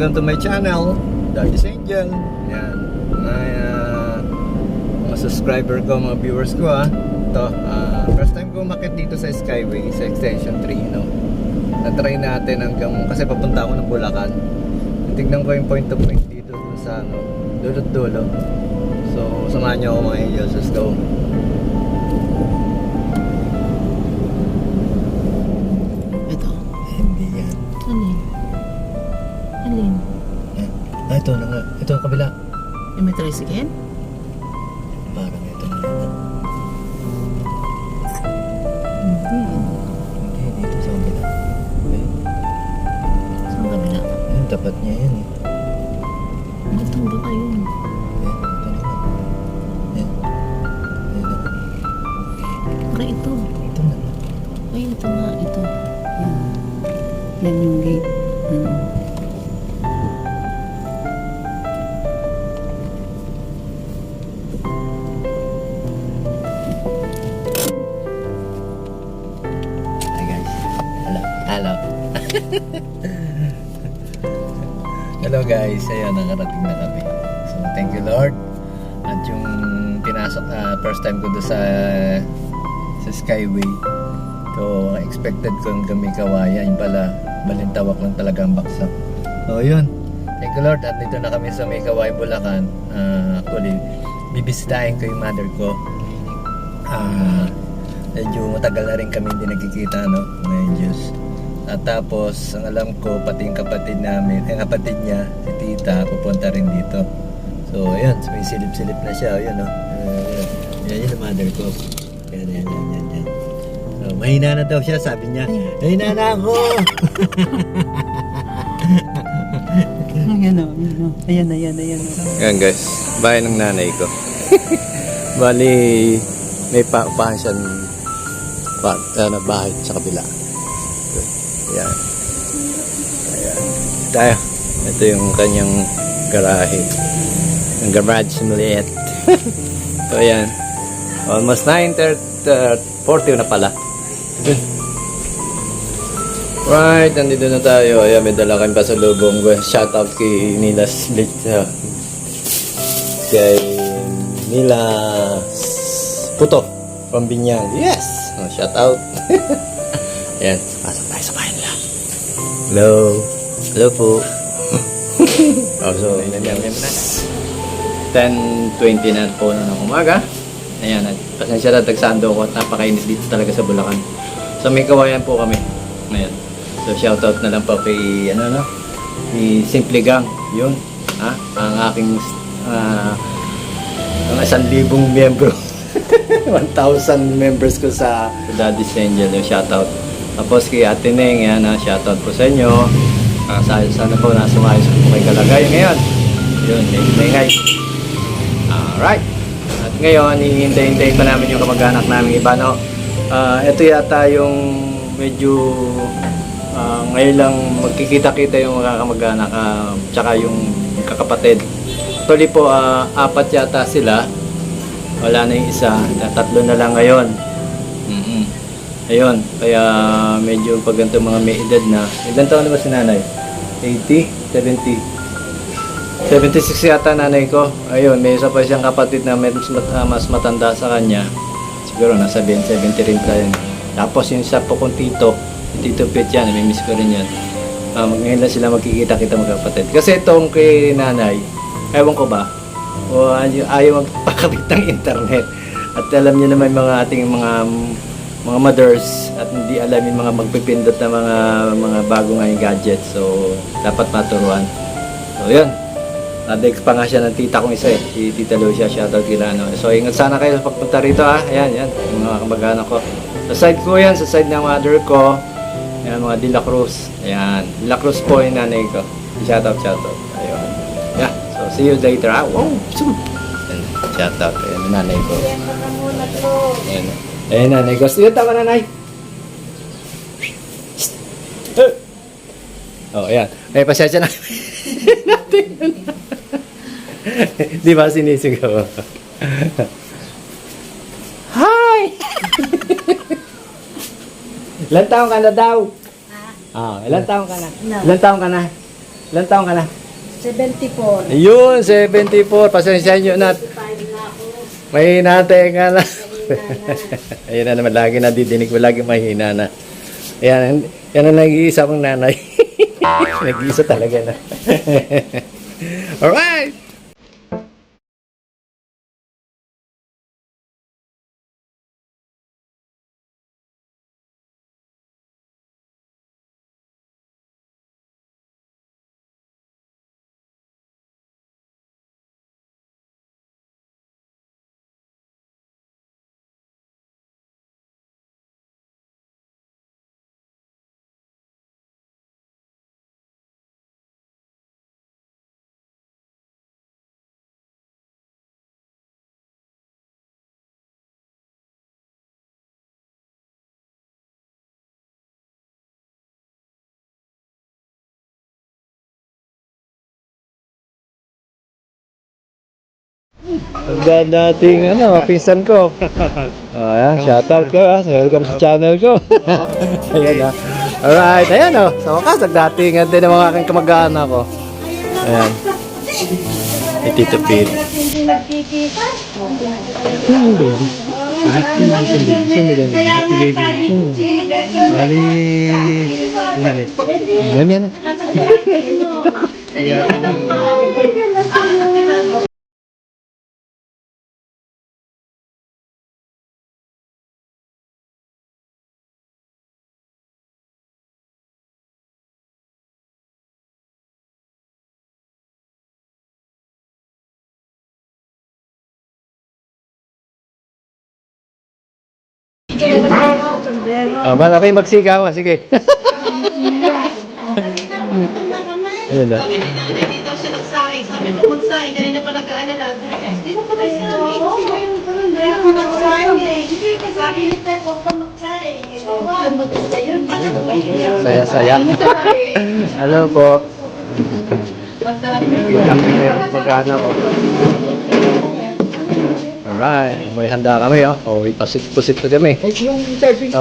welcome to my channel, Daddy's Angel. Yan, mga subscriber ko, mga viewers ko Ito, first time ko umakit dito sa Skyway, sa Extension 3, no? Na-try natin hanggang, kasi papunta ako ng Bulacan. Tignan ko yung point to point dito sa dulot-dulo. So, samahan niyo ako mga angels, let's go. Alin? Ito na nga. Ito ang kabila. Yung may tricycle? Parang ito na lang. Hindi. Hindi, dito sa kabila. Okay. Saan kabila? Ayun, tapat niya yan eh. Ito ba kayo? Ito na nga. Ayan. Ayan na. Para ito. Ito na nga. Ay, ito nga. Ito. Yan. Yan yung gate. Hello. Hello guys, ayun, nakarating na kami. So thank you Lord. At yung pinasok first time ko doon sa Skyway. So expected ko hanggang may kawayan, yung pala balintawak lang talaga ang baksak. So yun, thank you Lord. At dito na kami sa may Kawayan, Bulacan. Actually, bibisitahin ko yung mother ko. Medyo matagal na rin kami hindi nagkikita, no? Ngayon Diyos. At tapos, ang alam ko, pati yung kapatid namin, ang kapatid niya, si tita, pupunta rin dito. So, ayan, may silip-silip na siya, ayan, no? Yan yung mother ko. Yan. So, mahina na daw siya, sabi niya, mahina na ako! Ayan. Ayan guys, bahay ng nanay ko. Bali, may paupahan siya ng bahay sa kabila. Ayan. Tayo. Ito yung kanyang garahe. Yung garage maliit. So ayan. Almost 9:40 na pala. Right, nandito na tayo. Ayan, may dala kayong pasalubong. Shout out kay Nila Split. Kay Nila Puto from Binyang. Yes! Shout out. Ayan, pasok tayo sa bahay nila. Hello po. So, 10:20 na po ng umaga. Ayan, pasensya na, tagsando ko at napakainis dito talaga sa Bulacan. So, may Kawayan po kami. Ayan. So, shout out na lang po kay, ni Simple Gang. Yun, ang aking, ang 1,000 miyembro. 1,000 members ko sa Daddy's Angel. Shout out. Tapos kay Ate Neng, yan, shoutout po sa inyo. Sana po nasa maayos po kayo kalagayan ngayon. Yun, ingay. Alright. At ngayon, hihintay-hintay pa namin yung kamag-anak namin iba, no? Ito yata yung medyo ngayon lang magkikita-kita yung mga kamag-anak tsaka yung kakapatid. Actually po, 4 yata sila. Wala na yung isa. 3 na lang ngayon. Ayun, kaya medyo pag ganito mga may edad na. Ilan taon na ba si nanay? 80? 70? 76 yata nanay ko. Ayun, may isa pa siyang kapatid na mas matanda sa kanya. Siguro nasa 70 rin tayo. Tapos yung isa po kong tito, yung Tito Pet yan, may-miss ko rin yan. Ngayon lang sila magkikita-kita magkapatid. Kasi itong kay nanay, ewan ko ba, o ayaw magpakabit ng internet. At alam niyo naman mga ating mga mothers at hindi alam yung mga magpipindot na mga bago ngayong gadgets. So, dapat maturuan. So, yun. Nadex pa nga siya ng tita kong isa si Tita Lucia. Shoutout kila So, ingat sana kayo sa pagpunta rito Ayan, mga kamag-anak ko. Sa side ko yan, sa side ng mother ko. Ayan, mga De La Cruz. Ayan, De La Cruz po yung nanay ko. Shoutout. Ayun. Yeah, so see you later. Wow, shoutout. Ayan, nanay ko. Ayan. Ayan, nanay ko. Sige, tama nanay. Oh, ayan. May pasensya na. Di ba sinisigaw? Hi! Ilan taong ka na daw? Ilan taong ka na? No. Ilan taong ka na? Ilan taong ka na? 74. Ayun, 74. Pasensya nyo na. May natenga na. Ayun na naman, lagi nadidinig ko, lagi mahina na. Yan ang nag-iisa kong nanay. Nag-iisa talaga na. Alright! Ang dating pinsan ko. Ayan, shoutout ko welcome sa channel ko. Ayan Alright, ayan sa wakas, ang dating din ng mga aking kamag-anak ko. Ayan. Tito Pete. Malaki magsigaw. Sige. Ayun na. Hindi daw siya nagsaing. Sabi ko magsaing. Kanina pa nag-aalala. Hindi na pala siya nagsaing. Sabi ni Ted, huwag ka magsaing. Saya-saya. Ano po? Magkano ko. Alright. May handa kami Oh, pasit-pusit na kami.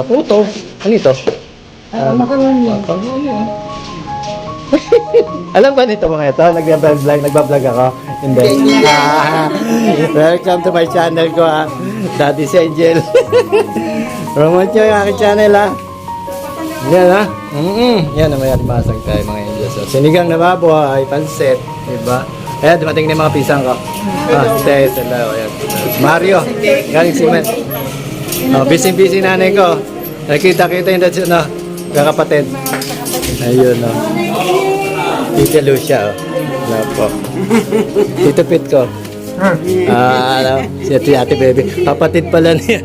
Puto. Ano ito? Macaroni. Alam ba nito mga ito? Nagbablog ako? Hindi. Welcome to my channel ko Daddy's Angel. Promote nyo yung aking channel Yan Yan na may atmasag tayo mga angels. Sinigang na baboy, pansit. Diba? Ayan, dumating na yung mga pisang ko. Ayan. Mario, galing cement. Busy-busy nanay ko. Nakita-kita yung kakapatid. Ayun Tita Lucia po. Tito Pete ko. Si Ate Baby. Kapatid pala niya.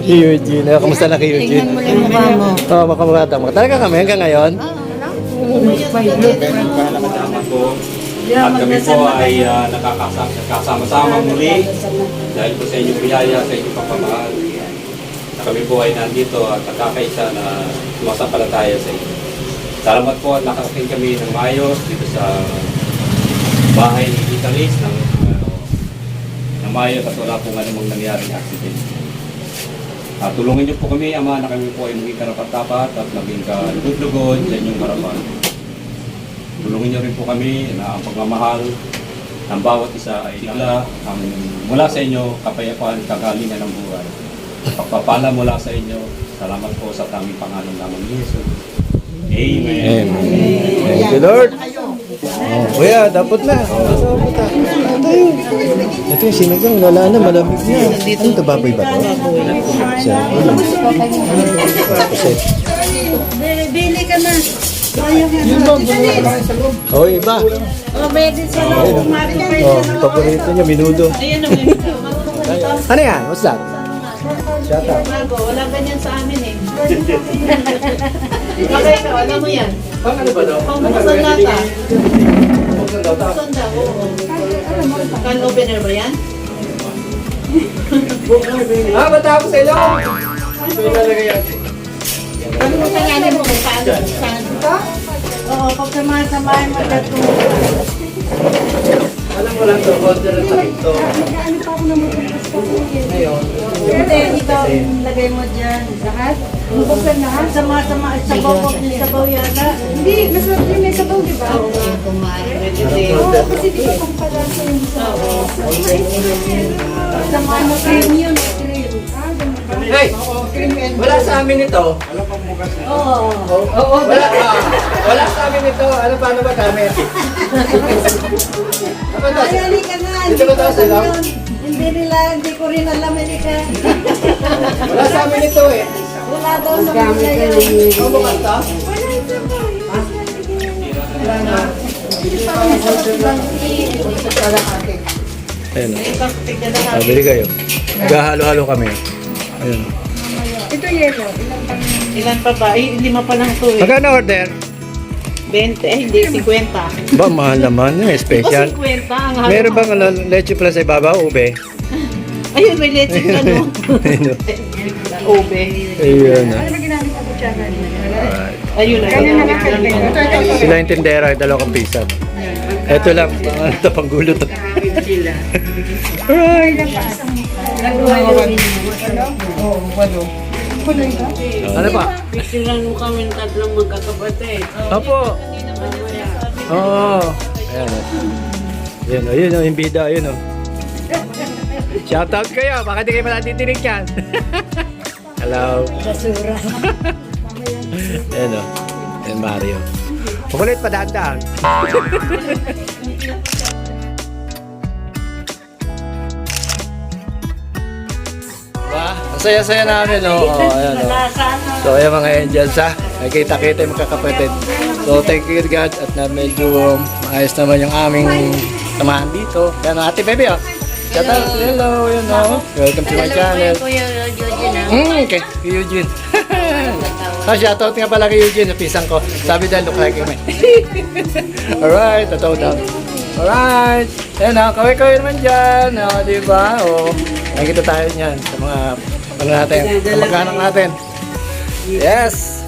Eugene. Kamusta na kay Eugene? Tingnan mo lang mukha mo. Makamukha tama. Talaga kami hanggang ngayon? At kami po ay nakakasama-sama muli dahil po sa inyong biyaya, sa inyong pagpamahal. Kami po ay nandito at nakakaisa na sumasampalataya sa inyo. Salamat po at nakarating kami ng maayos dito sa bahay ni Tita Liz ng maayos at wala pong anumang nangyaring accident. Tulungan niyo po kami, Ama, na kami po ay maging karapat-dapat at maging kalugod-lugod sa inyong harapan. Tulungan niyo rin po kami na ang pagmamahal ng bawat isa ay bigla ang mula sa inyo kapayapaan, kagalingan ng buhay. Pagpapala mula sa inyo, salamat po sa tanging pangalan naman ni Jesus. Amen. Thank you, Lord. Kuya, dapat na. Tayo. Ito yung sinigang, wala na, malamig na. Ano ito, baboy ba ito? Bili ka na. Iba. Pwede sa loob. Paborito niya, minudo. Ano yan? What's that? Shut up. Wala ganyan sa amin Okay, alam mo yan. Pang ano ba daw? Pangbukasan lata. Buksan daw. Buksan daw, oo. Can opener ba yan? Matapos sa ilo. Ito yung lalagay yan. Ano mo pangalan mo kung paano buksan? Oo, pag samahan-samahan mo Alam mo lang to, order ang sakit to. Ngayon, Hindi, ito, lagay mo dyan. Lahat? Buksan lahat? Sama-sama, sabaw ko, sabaw yata. Hindi, masarap din may sabaw, di ba? Oo, Oo, kasi di ba kung pala sa yung sabaw. Sama mo, cream yun, cream. Ah, ganun ba? hey! Wala sa amin ito. Oo. Oo, wala sa amin ito. Ano paano ba gamit? Ano to? Ay, halika na. Dito ba tayo sa alam ilaw? yun. Hindi nila, hindi ko rin alam, halika. Wala sa amin ito eh. Wala daw sa mga yun. Ano ba ito? Wala ito po. Wala na. Ayun. Bili kayo. Gahalo-halo kami. Ayun. Ito yelo. Ilan pa ba? Ay, 5 pa lang to eh. Magkano order? 20, hindi, 50. Ba, mahal naman yun. Special. O 50, ang halo. Meron bang ano, leche plus sa ibabaw? Ube? Ayun, may leche ka no. Ube. Ayun. Ano ba ginamit ang kutsara niya? Alright. Ayun na. Kanya na lang Sila yung tindera, ay 2 pisan. Ito lang, ano ito, panggulo to. Alright. Ano pa? Picturean mo kami ng tatlong magkakapatid. Opo. Oo. Ayan. Ayan, ayun, yung bida, ayun o. Shoutout kayo, baka di kayo matitinig yan. Hello. Basura. Ayan o. Ayan Mario. Makulit pa daan-daan. Ba, ang saya-saya namin, no? Oh, ayan, oh. So, ayan mga angels, ha? Nakita-kita yung magkakapatid. So, thank you God at na medyo maayos naman yung aming samahan dito. Ayan, ate baby, oh. Shout out, hello, yun, oh. Welcome to my channel. Okay, kay Eugene. Shout out nga pala kay Eugene, napisang ko. Sabi dahil look like him. Alright, totoo daw. Alright, ayan, oh. Kaway-kaway naman dyan, oh, diba? Oh. Nakikita tayo niyan sa mga ano natin, sa mag-anak natin. Yes!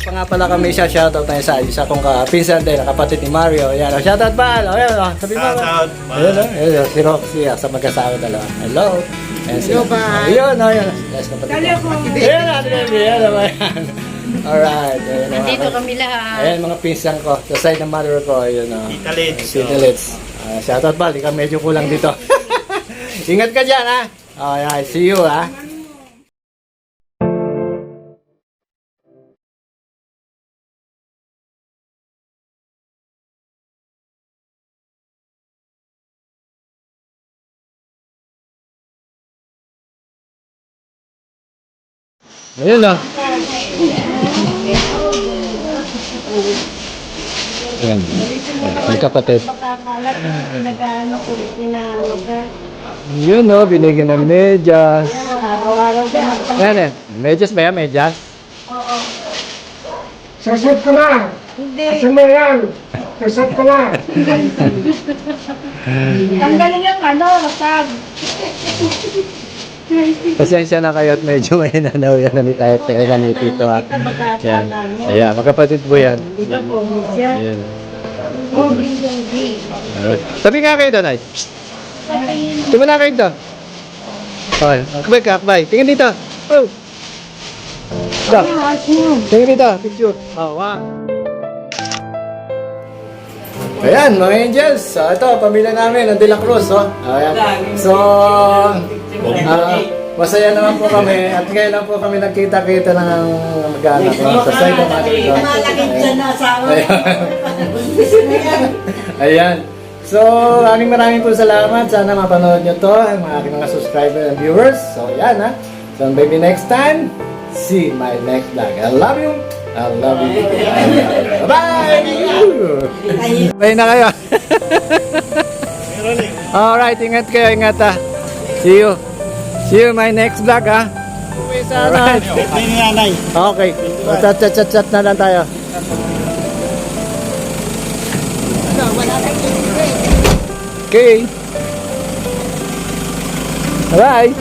Pa nga pala kami siya, shoutout tayo sa isa kong pinsan din, kapatid ni Mario. Ayan, oh, shoutout pa! Ayan, oh, sabi mo. Shoutout pa! Ayan, si Roxy, sa mag-asawa dalawa. Hello! Ayan, hello ba? Ayun, ayun. Yes, kapatid. Ayan, ayan naman. Alright. Ayan, Nandito kami lahat. Ayan, mga pinsan ko. Sa side ng mother ko, ayun, Tita Lids. Tita Lids. Shoutout ba? Di ka medyo kulang dito. Ingat ka dyan, ha? Okay, see you, ha? Ayun na. Ayan. May kapatid. Nag-ano ko, pinano ka. Yun, no? Binigyan ng medyas. Araw-araw ka magpang... Ayan, eh. Medyas ba yan? Medyas? Susot ko na! Hindi. Asan mo yan? Susot ko na! Tanggalin yung ano, rasag. Pasensya na kayo at medyo may nanaw yan na ni Tito, ha? Yan. Ayan, magkapatid po yan. Dito po, siya. Ayan. Oh, hindi. Alright. Tabi nga kayo doon, ay. Tumala kayo doon. Okay, akbay ka, akbay. Tingin dito. Oh. Da. Tingin dito, picture. Oh, wow. Ayan, mga angels. So, ito, pamilya namin, ang De La Cruz, oh. Ayan. So, masaya naman po kami. At ngayon lang po kami nagkita-kita ng mag-anak. Sa side ng mga Malakit dyan na asawa. Ayan. So, maraming po salamat. Sana mapanood nyo to, ang mga aking mga subscribers and viewers. So, yan, ha. So, maybe next time, see my next vlog. I love you. I love you. Bye! Bye na kayo. Alright, ingat kayo, ingat, ha. See you. See you my next vlog, ha. Alright. Okay. Chat na lang tayo. Okay. Alright.